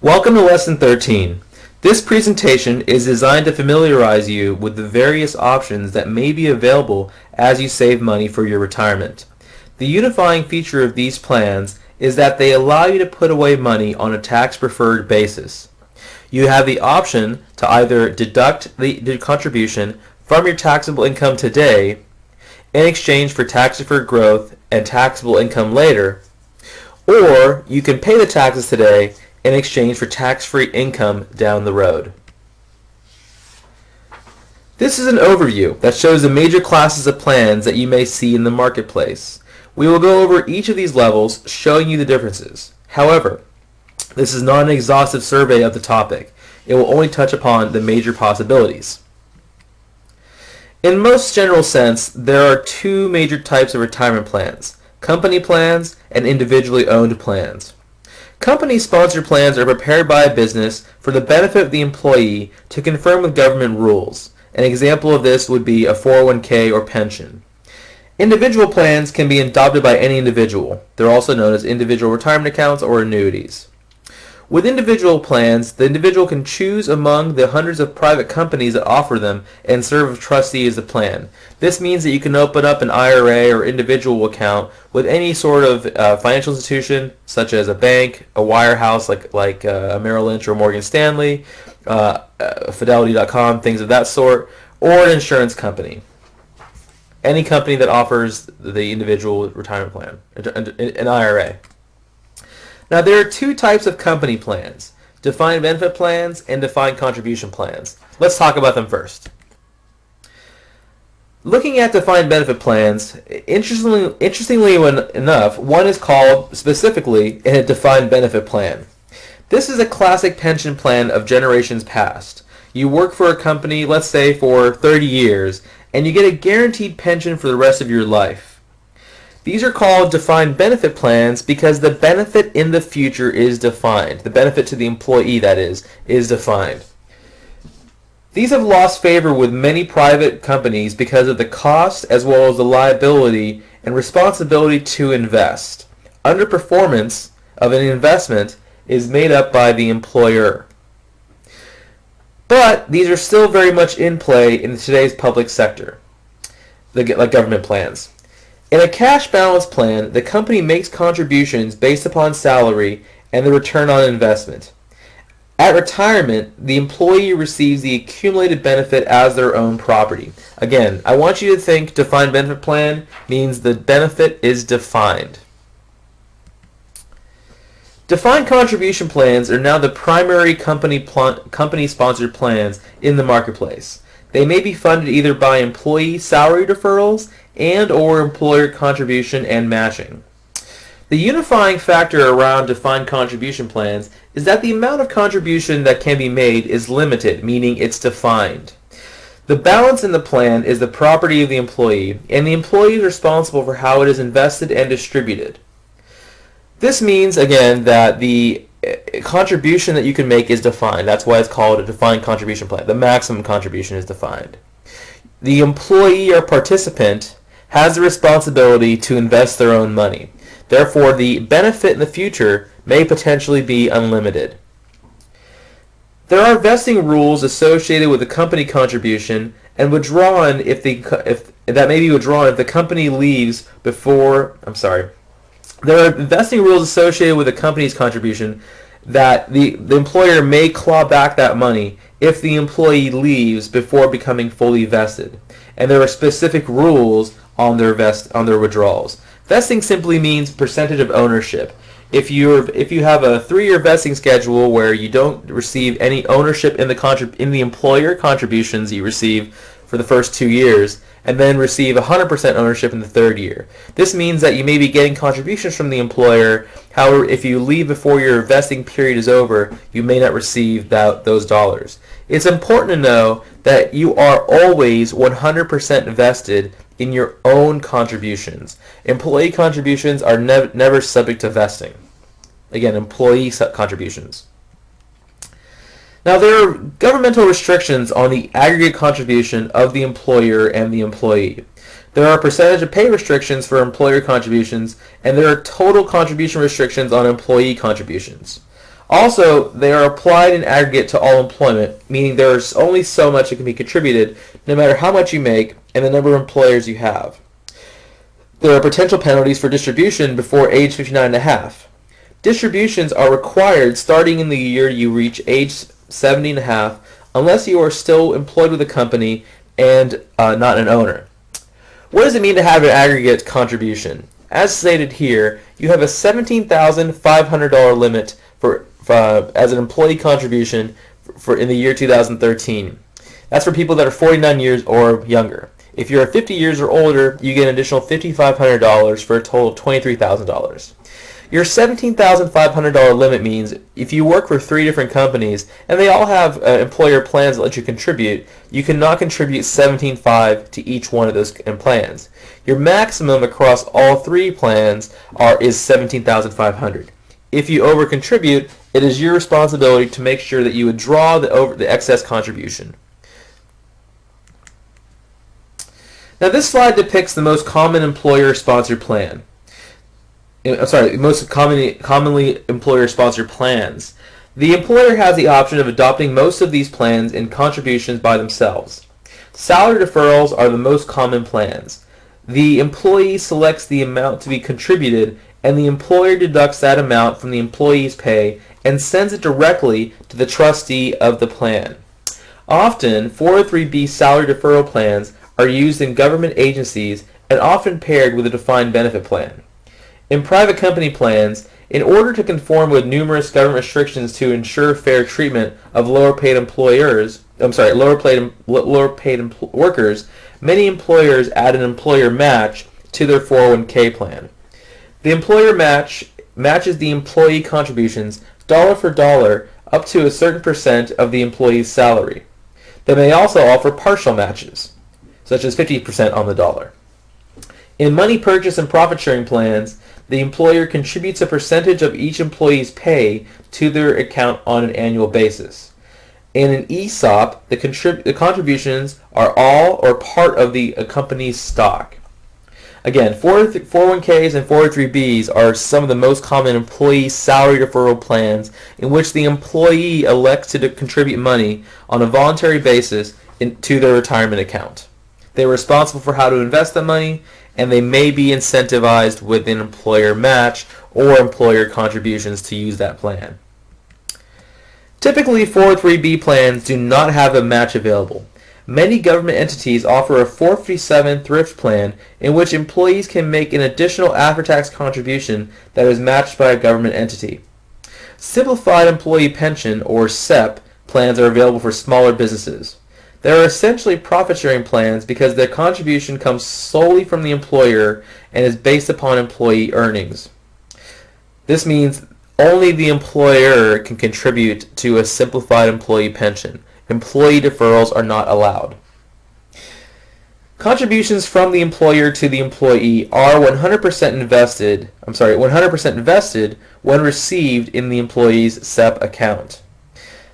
Welcome to Lesson 13. This presentation is designed to familiarize you with the various options that may be available as you save money for your retirement. The unifying feature of these plans is that they allow you to put away money on a tax-preferred basis. You have the option to either deduct the contribution from your taxable income today in exchange for tax-deferred growth and taxable income later, or you can pay the taxes today in exchange for tax-free income down the road. This is an overview that shows the major classes of plans that you may see in the marketplace. We will go over each of these levels, showing you the differences. However, this is not an exhaustive survey of the topic. It will only touch upon the major possibilities. In most general sense, there are two major types of retirement plans: company plans and individually owned plans. Company-sponsored plans are prepared by a business for the benefit of the employee to conform with government rules. An example of this would be a 401k or pension. Individual plans can be adopted by any individual. They're also known as individual retirement accounts or annuities. With individual plans, the individual can choose among the hundreds of private companies that offer them and serve as trustee as a plan. This means that you can open up an IRA or individual account with any sort of financial institution, such as a bank, a wirehouse like a Merrill Lynch or Morgan Stanley, Fidelity.com, things of that sort, or an insurance company. Any company that offers the individual retirement plan, an IRA. Now, there are two types of company plans: defined benefit plans and defined contribution plans. Let's talk about them first. Looking at defined benefit plans, interestingly enough, one is called specifically a defined benefit plan. This is a classic pension plan of generations past. You work for a company, let's say for 30 years, and you get a guaranteed pension for the rest of your life. These are called defined benefit plans because the benefit in the future is defined. The benefit to the employee, that is defined. These have lost favor with many private companies because of the cost as well as the liability and responsibility to invest. Underperformance of an investment is made up by the employer. But these are still very much in play in today's public sector, like government plans. In a cash balance plan, the company makes contributions based upon salary and the return on investment. At retirement, the employee receives the accumulated benefit as their own property. Again, I want you to think defined benefit plan means the benefit is defined. Defined contribution plans are now the primary company-sponsored plans in the marketplace. They may be funded either by employee salary deferrals and or employer contribution and matching. The unifying factor around defined contribution plans is that the amount of contribution that can be made is limited, meaning it's defined. The balance in the plan is the property of the employee, and the employee is responsible for how it is invested and distributed. This means, again, that the contribution that you can make is defined. That's why it's called a defined contribution plan. The maximum contribution is defined. The employee or participant has the responsibility to invest their own money. Therefore, the benefit in the future may potentially be unlimited. There are vesting rules associated with the company contribution and withdrawn if that may be withdrawn if the company leaves before. There are vesting rules associated with the company's contribution that the employer may claw back that money if the employee leaves before becoming fully vested. And there are specific rules on their withdrawals. Vesting simply means percentage of ownership. If you have a 3-year vesting schedule where you don't receive any ownership in the employer contributions you receive for the first 2 years, and then receive 100% ownership in the 3rd year. This means that you may be getting contributions from the employer. However, if you leave before your vesting period is over, you may not receive those dollars. It's important to know that you are always 100% vested in your own contributions. Employee contributions are never subject to vesting. Again, employee contributions. Now, there are governmental restrictions on the aggregate contribution of the employer and the employee. There are percentage of pay restrictions for employer contributions, and there are total contribution restrictions on employee contributions. Also, they are applied in aggregate to all employment, meaning there's only so much that can be contributed, no matter how much you make and the number of employers you have. There are potential penalties for distribution before age 59 and a half. Distributions are required starting in the year you reach age 70 and a half, unless you are still employed with a company and not an owner. What does it mean to have an aggregate contribution? As stated here, you have a $17,500 limit for as an employee contribution for in the year 2013. That's for people that are 49 years or younger. If you're 50 years or older, you get an additional $5,500 for a total of $23,000. Your $17,500 limit means if you work for 3 different companies and they all have employer plans that let you contribute, you cannot contribute $17,500 to each one of those plans. Your maximum across all 3 plans is $17,500. If you over-contribute, it is your responsibility to make sure that you withdraw the excess contribution. Now this slide depicts the most common employer-sponsored plan. Most commonly employer-sponsored plans. The employer has the option of adopting most of these plans in contributions by themselves. Salary deferrals are the most common plans. The employee selects the amount to be contributed, and the employer deducts that amount from the employee's pay and sends it directly to the trustee of the plan. Often, 403(b) salary deferral plans are used in government agencies and often paired with a defined benefit plan. In private company plans, in order to conform with numerous government restrictions to ensure fair treatment of lower-paid workers, many employers add an employer match to their 401k plan. The employer matches the employee contributions dollar for dollar up to a certain percent of the employee's salary. They may also offer partial matches, such as 50% on the dollar. In money purchase and profit-sharing plans, the employer contributes a percentage of each employee's pay to their account on an annual basis. In an ESOP, the contributions are all or part of the company's stock. Again, 401ks and 403bs are some of the most common employee salary deferral plans in which the employee elects to contribute money on a voluntary basis to their retirement account. They are responsible for how to invest the money, and they may be incentivized with an employer match or employer contributions to use that plan. Typically, 403b plans do not have a match available. Many government entities offer a 457 thrift plan in which employees can make an additional after-tax contribution that is matched by a government entity. Simplified Employee Pension, or SEP, plans are available for smaller businesses. They are essentially profit-sharing plans because their contribution comes solely from the employer and is based upon employee earnings. This means only the employer can contribute to a simplified employee pension. Employee deferrals are not allowed. Contributions from the employer to the employee are 100% invested when received in the employee's SEP account.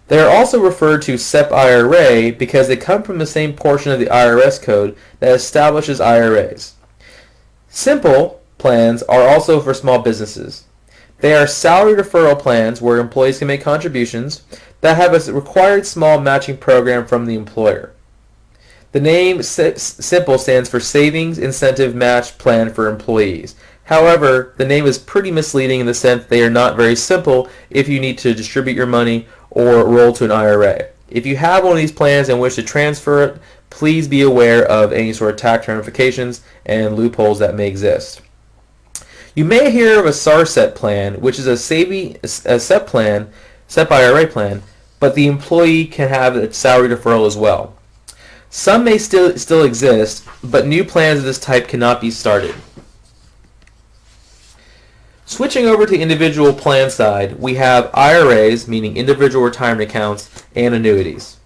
They are also referred to SEP IRA because they come from the same portion of the IRS code that establishes IRAs. Simple plans are also for small businesses. They are salary deferral plans where employees can make contributions that have a required small matching program from the employer. The name SIMPLE stands for Savings Incentive Match Plan for Employees. However, the name is pretty misleading in the sense they are not very simple if you need to distribute your money or roll to an IRA. If you have one of these plans and wish to transfer it, please be aware of any sort of tax ramifications and loopholes that may exist. You may hear of a SARSET plan, which is a SEP plan, SEP IRA plan, but the employee can have a salary deferral as well. Some may still exist, but new plans of this type cannot be started. Switching over to the individual plan side, we have IRAs, meaning individual retirement accounts, and annuities.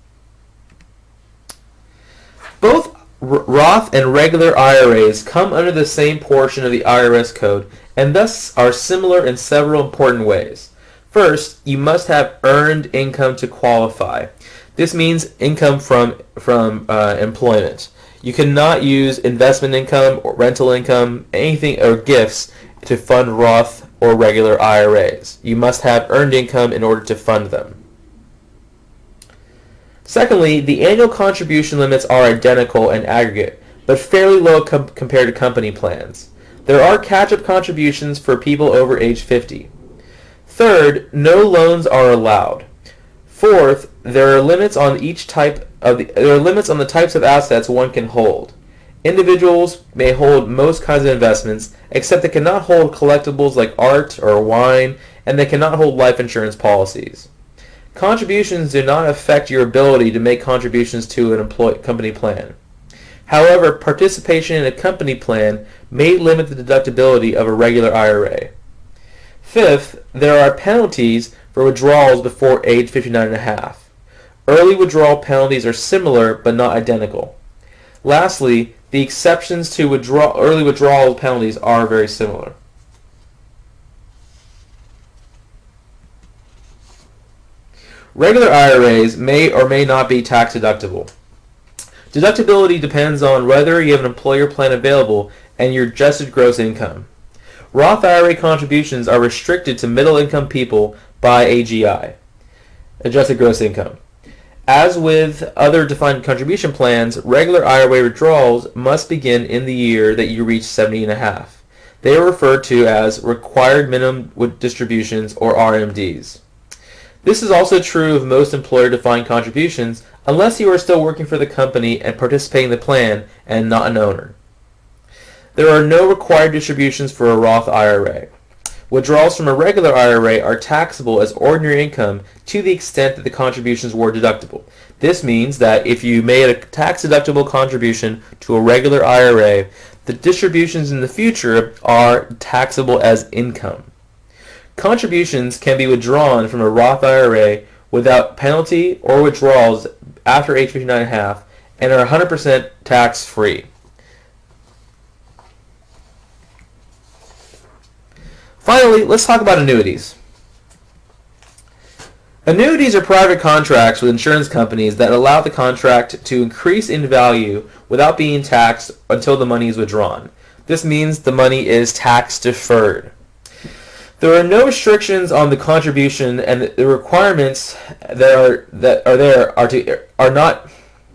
Both Roth and regular IRAs come under the same portion of the IRS code and thus are similar in several important ways. First, you must have earned income to qualify. This means income from employment. You cannot use investment income or rental income, anything, or gifts to fund Roth or regular IRAs. You must have earned income in order to fund them. Secondly, the annual contribution limits are identical in aggregate, but fairly low compared to company plans. There are catch-up contributions for people over age 50. Third, no loans are allowed. Fourth, there are limits on the types of assets one can hold. Individuals may hold most kinds of investments, except they cannot hold collectibles like art or wine, and they cannot hold life insurance policies. Contributions do not affect your ability to make contributions to an company plan. However, participation in a company plan may limit the deductibility of a regular IRA. Fifth, there are penalties for withdrawals before age 59.5. Early withdrawal penalties are similar but not identical. Lastly, the exceptions to early withdrawal penalties are very similar. Regular IRAs may or may not be tax deductible. Deductibility depends on whether you have an employer plan available and your adjusted gross income. Roth IRA contributions are restricted to middle-income people by AGI, adjusted gross income. As with other defined contribution plans, regular IRA withdrawals must begin in the year that you reach 70.5. They are referred to as required minimum distributions, or RMDs. This is also true of most employer-defined contributions, unless you are still working for the company and participating in the plan and not an owner. There are no required distributions for a Roth IRA. Withdrawals from a regular IRA are taxable as ordinary income to the extent that the contributions were deductible. This means that if you made a tax-deductible contribution to a regular IRA, the distributions in the future are taxable as income. Contributions can be withdrawn from a Roth IRA without penalty or withdrawals after age 59.5 and are 100% tax-free. Finally, let's talk about annuities. Annuities are private contracts with insurance companies that allow the contract to increase in value without being taxed until the money is withdrawn. This means the money is tax deferred. There are no restrictions on the contribution, and the requirements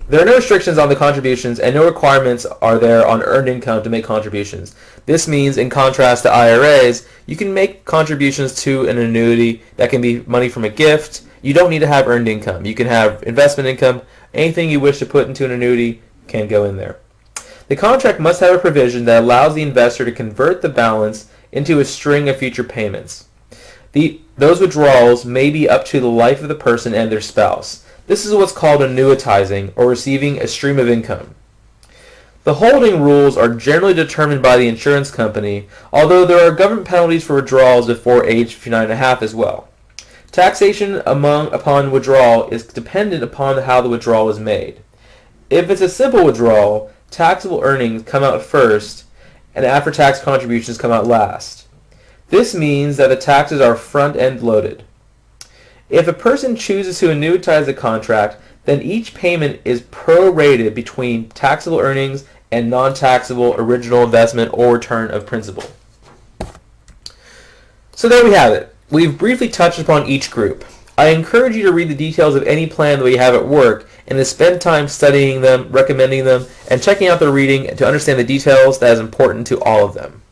There are no restrictions on the contributions, and no requirements are there on earned income to make contributions. This means, in contrast to IRAs, you can make contributions to an annuity that can be money from a gift. You don't need to have earned income. You can have investment income. Anything you wish to put into an annuity can go in there. The contract must have a provision that allows the investor to convert the balance into a string of future payments. Those withdrawals may be up to the life of the person and their spouse. This is what's called annuitizing, or receiving a stream of income. The holding rules are generally determined by the insurance company, although there are government penalties for withdrawals before age 59.5 as well. Taxation upon withdrawal is dependent upon how the withdrawal is made. If it's a simple withdrawal, taxable earnings come out first, and after-tax contributions come out last. This means that the taxes are front-end loaded. If a person chooses to annuitize the contract, then each payment is prorated between taxable earnings and non-taxable original investment or return of principal. So there we have it. We've briefly touched upon each group. I encourage you to read the details of any plan that we have at work and to spend time studying them, recommending them, and checking out the reading to understand the details that is important to all of them.